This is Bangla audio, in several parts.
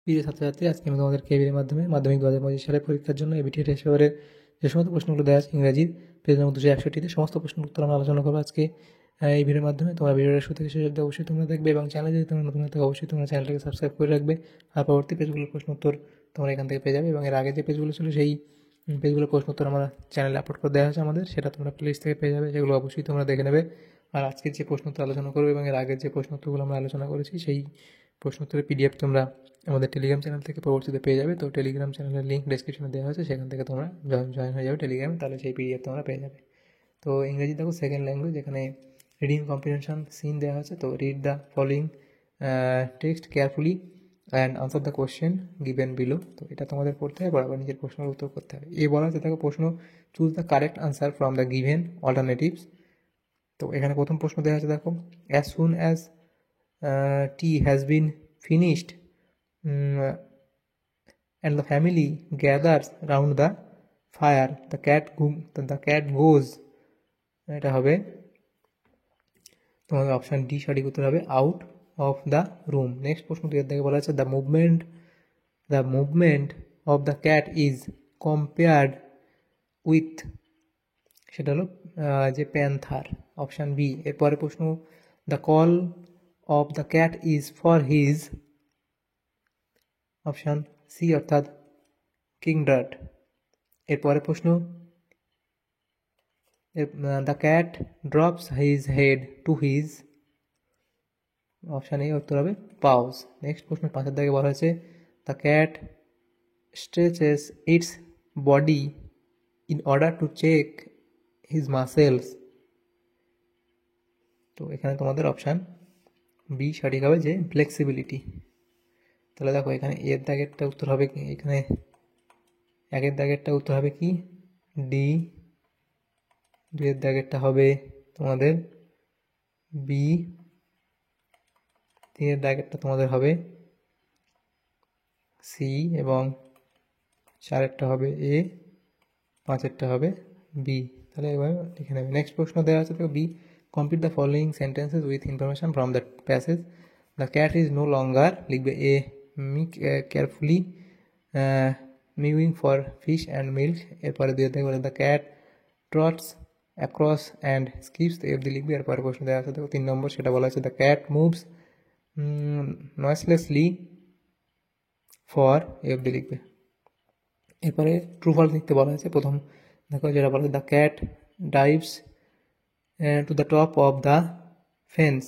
প্রিয় ছাত্রছাত্রী, আজকে আমি তোমাদের কেবির মাধ্যমে মাধ্যমিক 2025 সালের পরীক্ষার জন্য এবিটি টেস্ট পেপারের যে সমস্ত প্রশ্নগুলো দেওয়া আছে ইংরাজির পেজ নম্বর 261-তে সমস্ত প্রশ্নের উত্তর আমরা আলোচনা করবো আজকে এই ভিডিওর মাধ্যমে। তোমরা ভিডিওটা শুরু থেকে শেষ অবধি অবশ্যই তোমরা দেখবে এবং চ্যানেলে যদি তোমরা নতুন থাকো অবশ্যই তোমরা চ্যানেলটাকে সাবস্ক্রাইব করে রাখবে। আর পরবর্তী পেজগুলোর প্রশ্ন উত্তর তোমরা এখান থেকে পেয়ে যাবে এবং এর আগে যে পেজগুলো ছিল সেই পেজগুলোর প্রশ্ন উত্তর আমরা চ্যানেলে আপলোড করে দেওয়া হয়েছে আমাদের, সেটা তোমরা প্লেলিস্ট থেকে পেয়ে যাবে, সেগুলো অবশ্যই তোমরা দেখে নেবে। আর আজকের যে প্রশ্ন উত্তর আলোচনা করবে এবং এর আগের যে প্রশ্ন উত্তরগুলো আমরা আলোচনা করেছি সেই প্রশ্ন উত্তরের পিডিএফ তোমরা আমাদের টেলিগ্রাম চ্যানেল থেকে পরবর্তীতে পেয়ে যাবে। তো টেলিগ্রাম চ্যানেলের লিঙ্ক ডেসক্রিপশনে দেওয়া হয়েছে, সেখান থেকে তোমরা জয়েন হয়ে যাবে টেলিগ্রামে, তাহলে সেই পিডিএফ তোমরা পেয়ে যাবে। তো ইংরেজি দেখো সেকেন্ড ল্যাঙ্গুয়েজ, এখানে রিডিং কম্প্রিহেনশন সিন দেওয়া হয়েছে। তো read the following text carefully and answer the question given below. তো এটা তোমাদের পড়তে হবে, বরাবর নিজের প্রশ্নের উত্তর করতে হবে। এই বলা হচ্ছে দেখো প্রশ্ন, choose the correct answer from the given alternatives. তো এখানে প্রথম প্রশ্ন দেওয়া আছে দেখো, as soon as T has been finished and the family gathers round the fire, the cat goes, এটা হবে তোমাদের অপশান ডি সঠিক উত্তর হবে, out of the room. Next প্রশ্ন থেকে বলা আছে, the movement of the cat is compared with, সেটা হলো যে প্যান্থার, অপশান বি। এরপরে প্রশ্ন, the call of the cat is for his, option C অর্থাৎ কিংড্রাট। এরপরে প্রশ্ন, the cat drops his head to his, option A উত্তর হবে পাউজ। নেক্সট প্রশ্ন 5 দাগে বলা হয়েছে, the cat stretches its body in order to check his muscles. তো এখানে তোমাদের অপশান বি সঠিক হবে, যে ফ্লেক্সিবিলিটি। তাহলে দেখো এখানে এর দাগেরটা উত্তর হবে কি, এখানে একের দাগেরটা উত্তর হবে কি ডি, দুইয়ের দাগেরটা হবে তোমাদের বি, তিনের দাগেরটা তোমাদের হবে সি এবং চারেরটা হবে এ, পাঁচেরটা হবে বি। তাহলে এবার লিখে নেবে। নেক্সট প্রশ্ন দেওয়া আছে দেখো, B, complete the following sentences with information from the passage. The cat is no longer, লিখবে A, me carefully mewing for fish and milk. এরপরে দুই থেকে বলে, the cat trots across and skips, তো এফ দি লিখবে। এরপরে প্রশ্ন দেওয়া আছে দেখো 3 নম্বর, সেটা বলা আছে, the cat moves noiselessly for, F D লিখবে। এরপরে ট্রু ফলস লিখতে বলা হয়েছে। প্রথম দেখো যেটা বলা হয়েছে, the cat dives to the top of the fence,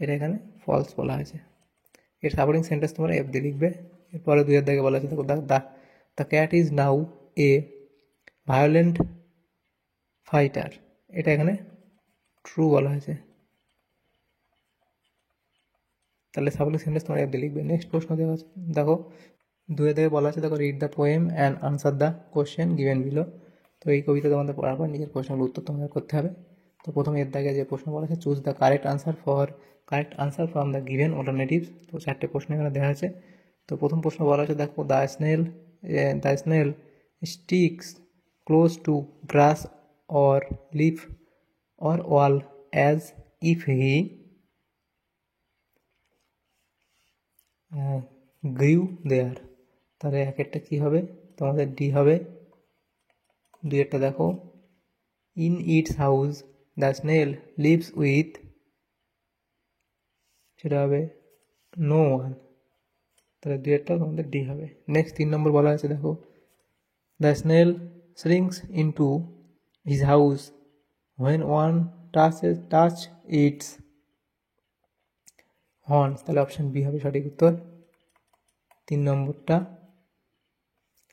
এটা এখানে ফলস বলা হয়েছে। এর সাপোর্টিং সেন্টেন্স তোমরা এফ দিয়ে লিখবে। এরপরে 2 দাগে বলা হয়েছে দেখো, the cat is now A violent fighter, এটা এখানে ট্রু বলা হয়েছে। তাহলে সাপোর্টিং সেন্টেন্স তোমরা এফ দিয়ে লিখবে। নেক্সট প্রশ্ন দেওয়া আছে দেখো, 2 দাগে বলা আছে দেখো, read the poem and answer the question given below. তো এই কবিতা তোমাদের পড়ার পর নিজের প্রশ্নের উত্তর তোমাদের করতে হবে। তো প্রথমে এর দাগে যে প্রশ্ন বলা আছে, choose the correct answer from the given alternatives. তো 4টে প্রশ্ন এখানে দেওয়া আছে। তো প্রথম প্রশ্ন বলা আছে দেখো, the snail sticks close to grass or leaf or wall as if he grew there. তাহলে একেরটা কী হবে তোমাদের ডি হবে। 2 দেখো, in its house the snail lives with, সেটা হবে নো ওয়ান। তাহলে 2 তোমাদের ডি হবে। নেক্সট 3 নম্বর বলা আছে দেখো, the snail shrinks into his house when one touch its horns. তাহলে অপশান বি হবে সঠিক উত্তর, 3 নম্বরটা।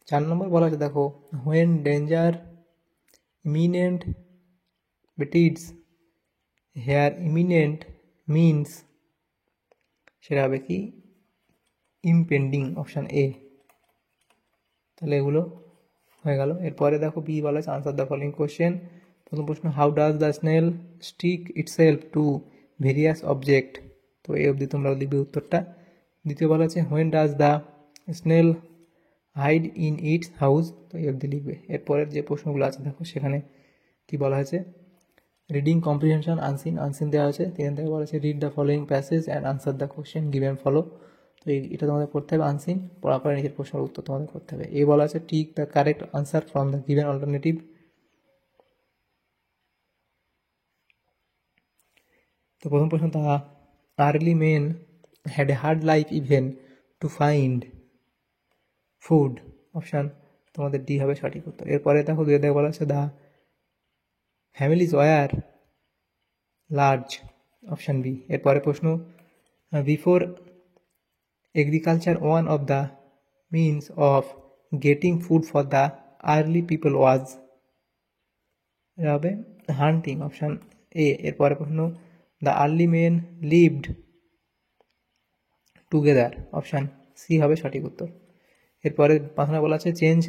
4 নম্বর বলা আছে দেখো, when danger imminent betides, here imminent means, সেটা হবে কি ইমপেন্ডিং, অপশান এ। তাহলে এগুলো হয়ে গেল। এরপরে দেখো বি বলা আছে, আনসার দ্য ফলোইং কোয়েশ্চেন। প্রথম প্রশ্ন, how does the snail stick itself to various object. তো এই অবধি তোমরা লিখবে উত্তরটা। দ্বিতীয় বলা আছে, when does the snail hide in its house. তো এই অবধি লিখবে। এরপরের যে প্রশ্নগুলো আছে দেখো, সেখানে কি বলা হয়েছে, রিডিং কম্প্রিহেনশন আনসিন দেওয়া হয়েছে। 3 থেকে বলা হয়েছে, read the following passage and answer the question given follow. তো তো এটা তোমাদের করতে হবে আনসিন, পড়ার পরে নিজের প্রশ্নের উত্তর তোমাদের করতে হবে। এই বলা আছে tick the correct answer from the given alternative. তো প্রথম প্রশ্ন, the early men had a hard life even to find food. Option তোমাদের ডি হবে সঠিক উত্তর। এরপরে দেখো দুই দেখে বলা আছে the families were large. Option B. এরপরে প্রশ্ন, before agriculture one of the means of getting food for the early people was. এটা হবে হান্টিং। Option A. এরপরে প্রশ্ন, the early men lived together. Option C হবে সঠিক উত্তর। এরপরে প্রশ্ন বলা আছে change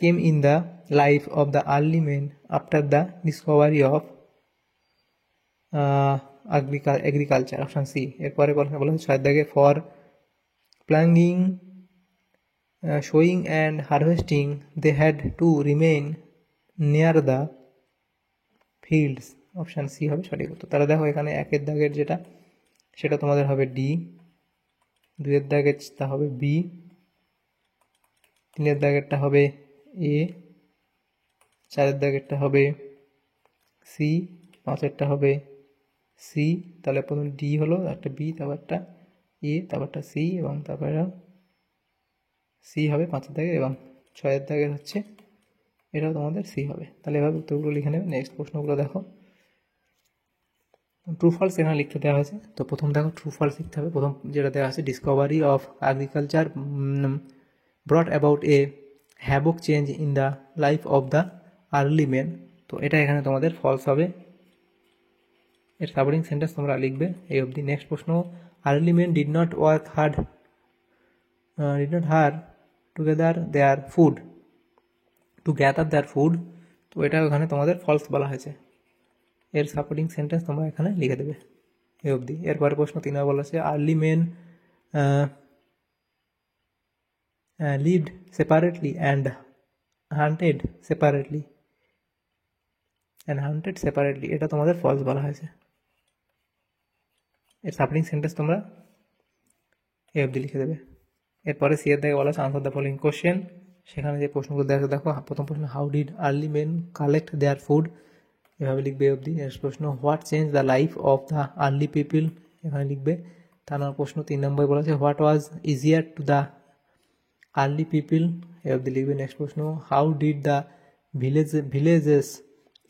came in the life of the early men after the discovery of agriculture. Option C. এরপরে প্রশ্ন বলা আছে ছয়ের দাগে for ploughing sowing and harvesting they had to remain near the fields. Option C হবে সঠিক উত্তর। তাহলে দেখো এখানে একের দাগের যেটা সেটা তোমাদের হবে ডি, দুইয়ের দাগের তা হবে বি, তিনের দাগেরটা হবে এ, চারের দাগেরটা হবে সি, পাঁচেরটা হবে সি। তাহলে প্রথম ডি হলো, একটা বি, তারপর একটা এ, তারপর একটা সি, এবং তারপরে সি হবে পাঁচের দাগের, এবং ছয়ের দাগের হচ্ছে এটাও তোমাদের সি হবে। তাহলে এভাবে উত্তরগুলো লিখে নেবে। নেক্সট প্রশ্নগুলো দেখো, ট্রু ফলস এখানে লিখতে দেওয়া হয়েছে। তো প্রথম দেখো ট্রু ফলস লিখতে হবে। প্রথম যেটা দেওয়া আছে, discovery of agriculture brought about a havoc change in the life of the early men. তো এটা এখানে তোমাদের ফলস হবে। এর সাপোর্টিং সেন্টেন্স তোমরা লিখবে এই অবধি। নেক্সট প্রশ্ন, early main did not work hard together their food two gather their food. তো এটা ওখানে তোমাদের ফলস বলা হয়েছে। এর সাপোর্টিং সেন্টেন্স তোমরা এখানে লিখে দেবে এই অবধি। এরপরে প্রশ্ন 3 বলা আছে early men lived separately and hunted separately এটা তোমাদের ফলস বলা হয়েছে। এর সাপোর্টিং সেন্টেন্স তোমরা এই অবধি লিখে দেবে। এরপরে সি এর দাগে বলা আছে আনসার দ্য ফলোইং কোশ্চেন। সেখানে যে প্রশ্নগুলো দেখা দেখো, প্রথম প্রশ্ন how did early men collect their food, এভাবে লিখবে অবধি। নেক্সট প্রশ্ন what change the life of the early people, এখানে লিখবে। তার প্রশ্ন 3 নম্বর বলা আছে what was easier to the early people, এ অবধি লিখবে। নেক্সট প্রশ্ন how did the villages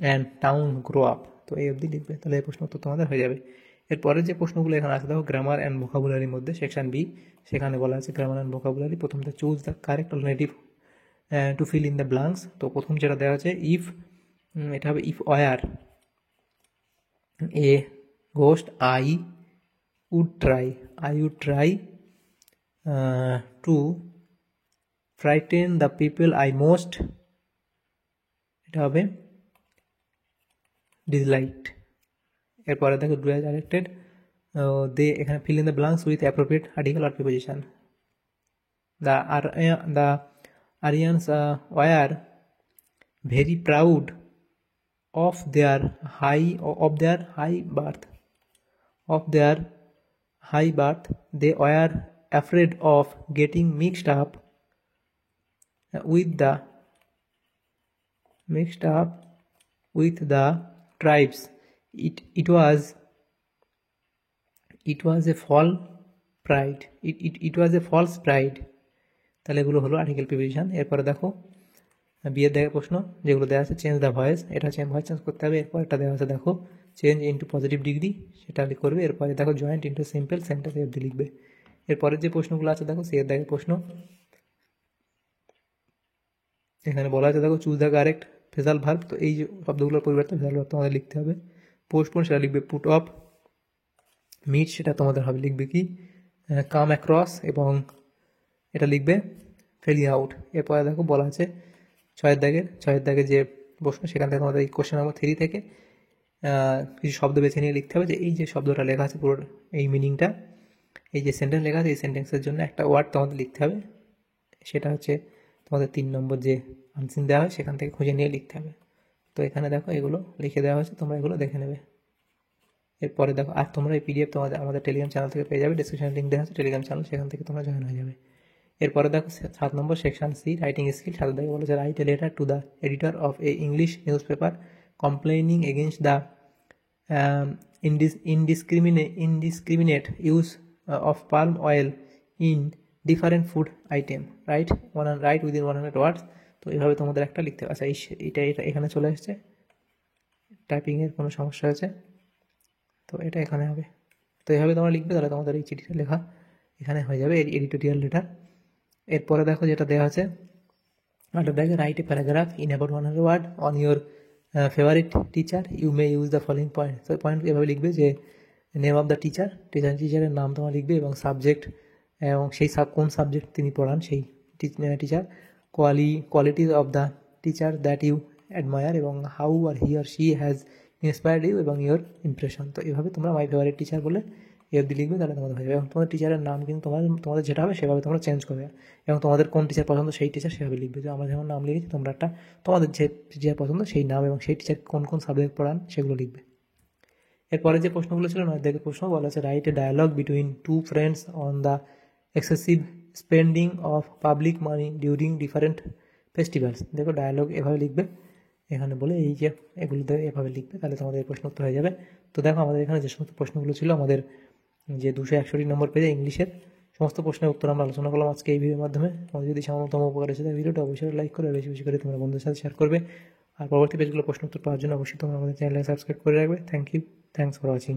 and town grow up, তো এই অবধি লিখবে। তাহলে এই প্রশ্ন তো তোমাদের হয়ে যাবে। এরপরে যে প্রশ্নগুলো এখানে আছে দেখো গ্রামার অ্যান্ড ভোকাবুলারির মধ্যে সেকশন বি, সেখানে বলা আছে গ্রামার অ্যান্ড ভোকাবুলারি। প্রথমটা choose the correct alternative to fill in the blanks. তো প্রথম যেটা দেওয়া আছে ইফ, এটা হবে if were a ghost I would try to frighten the people I most, এটা হবে ডিসলাইকড। এরপরে দেখো ডু হ্যাজ ডাইরেক্টেড দে, এখানে feel in the blanks with appropriate article or preposition. The Aryan's were very proud of their high birth, they were afraid of getting mixed up with the tribes. It was a false pride. It was a false pride. তাহলে এগুলো হলো আর্টিকেল প্রিপোজিশন। এরপরে দেখো বিয়ের দেখে প্রশ্ন যেগুলো দেওয়া আছে চেঞ্জ দ্য ভয়েস, এটা ভয়েস চেঞ্জ করতে হবে। এরপর একটা দেওয়া আছে দেখো চেঞ্জ ইন্টু পজিটিভ ডিগ্রি, সেটা করবে। এরপরে দেখো জয়েন্ট ইন্টু সিম্পল সেন্টেন্স অবধি লিখবে। এরপরে যে প্রশ্নগুলো আছে দেখো সি এর দেখে প্রশ্ন, এখানে বলা আছে দেখো choose the correct phrasal verb. তো এই যে শব্দগুলোর পরিবর্তে ফেজাল ভার্ব তোমাদের লিখতে হবে। পোস্টপোন সেটা লিখবে পুট অফ, মিট সেটা তোমাদের হবে লিখবে কি কাম অ্যাক্রস, এবং এটা লিখবে ফেলিং আউট। এরপরে দেখো বলা আছে ছয়ের দাগের যে প্রশ্ন, সেখান থেকে তোমাদের এই কোশ্চেন নম্বর 3 থেকে কিছু শব্দ বেছে নিয়ে লিখতে হবে যে এই যে শব্দটা লেখা আছে পুরো এই মিনিংটা, এই যে সেন্টেন্স লেখা আছে এই সেন্টেন্সের জন্য একটা ওয়ার্ড তোমাদের লিখতে হবে। সেটা হচ্ছে তোমাদের 3 নম্বর যে আনসিন দেওয়া হয় সেখান থেকে খুঁজে নিয়ে লিখতে হবে। তো এখানে দেখো এগুলো লিখে দেওয়া হয়েছে, তোমরা এগুলো দেখে নেবে। এরপরে দেখো, আর তোমরা এই পিডিএফ তোমাদের আমাদের টেলিগ্রাম চ্যানেল থেকে পেয়ে যাবে, ডিসক্রিপশনে লিঙ্ক দেওয়া আছে টেলিগ্রাম চ্যানেল, সেখান থেকে তোমরা জয়েন হয়ে যাবে। এরপরে দেখো 7 নম্বর সেকশন সি, রাইটিং স্কিল। সাথে দেখো বলেছে write a letter to the editor of A English news paper complaining against the indiscriminate use of palm oil in different food item. Write within 100 words. তো এইভাবে তোমাদের একটা লিখতে হবে। আচ্ছা, এটা এখানে চলে এসছে, টাইপিংয়ের কোনো সমস্যা হয়েছে, তো এটা এখানে হবে। তো এইভাবে তোমরা লিখবে, তাহলে তোমাদের এই চিঠিটা লেখা এখানে হয়ে যাবে, এডিটোরিয়াল লেটার। এরপরে দেখো যেটা দেওয়া আছে, আটা দেখে write a paragraph in about 100 word on your favourite teacher, you may use the following point. তো পয়েন্ট এভাবে লিখবে যে নেম অফ দ্য টিচারের নাম তোমার লিখবে, এবং সাবজেক্ট, এবং সেই কোন সাবজেক্ট তিনি পড়ান সেই teacher, qualities of the teacher that you admire, এবং how are he are she has inspired you, এবং ইউর ইমপ্রেশন। তো এভাবে তোমরা মাই ফেভারিট টিচার বলে এ অবধি লিখবে, তাহলে তোমাদের হয়ে যাবে। এবং তোমাদের টিচারের নাম কিন্তু তোমাদের যেটা হবে সেভাবে তোমরা চেঞ্জ করবে, এবং তোমাদের কোন টিচার পছন্দ সেই টিচার সেভাবে লিখবে। যে আমরা যেমন নাম লিখেছি, তোমরা একটা তোমাদের যে টিচার পছন্দ সেই নাম এবং সেই টিচার কোন কোন সাবজেক্ট পড়ান সেগুলো লিখবে। এরপরে যে প্রশ্নগুলো ছিল, 9 থেকে প্রশ্ন বলা আছে write a dialogue between two friends on the excessive spending of public money during different festivals. দেখো ডায়ালগ এভাবে লিখবে, এখানে বলে এই যে এগুলোতে এভাবে লিখবে, তাহলে তোমাদের এই প্রশ্ন উত্তর হয়ে যাবে। তো দেখো আমাদের এখানে যে সমস্ত প্রশ্নগুলো ছিল, আমাদের যে 261 নম্বর পেজে ইংলিশের সমস্ত প্রশ্নের উত্তর আমরা আলোচনা করলাম আজকে এই ভিডিওর মাধ্যমে। তোমাদের যদি সামান্যতম উপকার এসে থাকে ভিডিওটা অবশ্যই লাইক করে, বেশি বেশি করে তোমরা বন্ধুদের সাথে শেয়ার করবে। আর পরবর্তী পেজগুলো প্রশ্ন উত্তর পাওয়ার জন্য অবশ্যই তোমরা আমাদের চ্যানেলে সাবস্ক্রাইব করে রাখবে। Thanks for watching.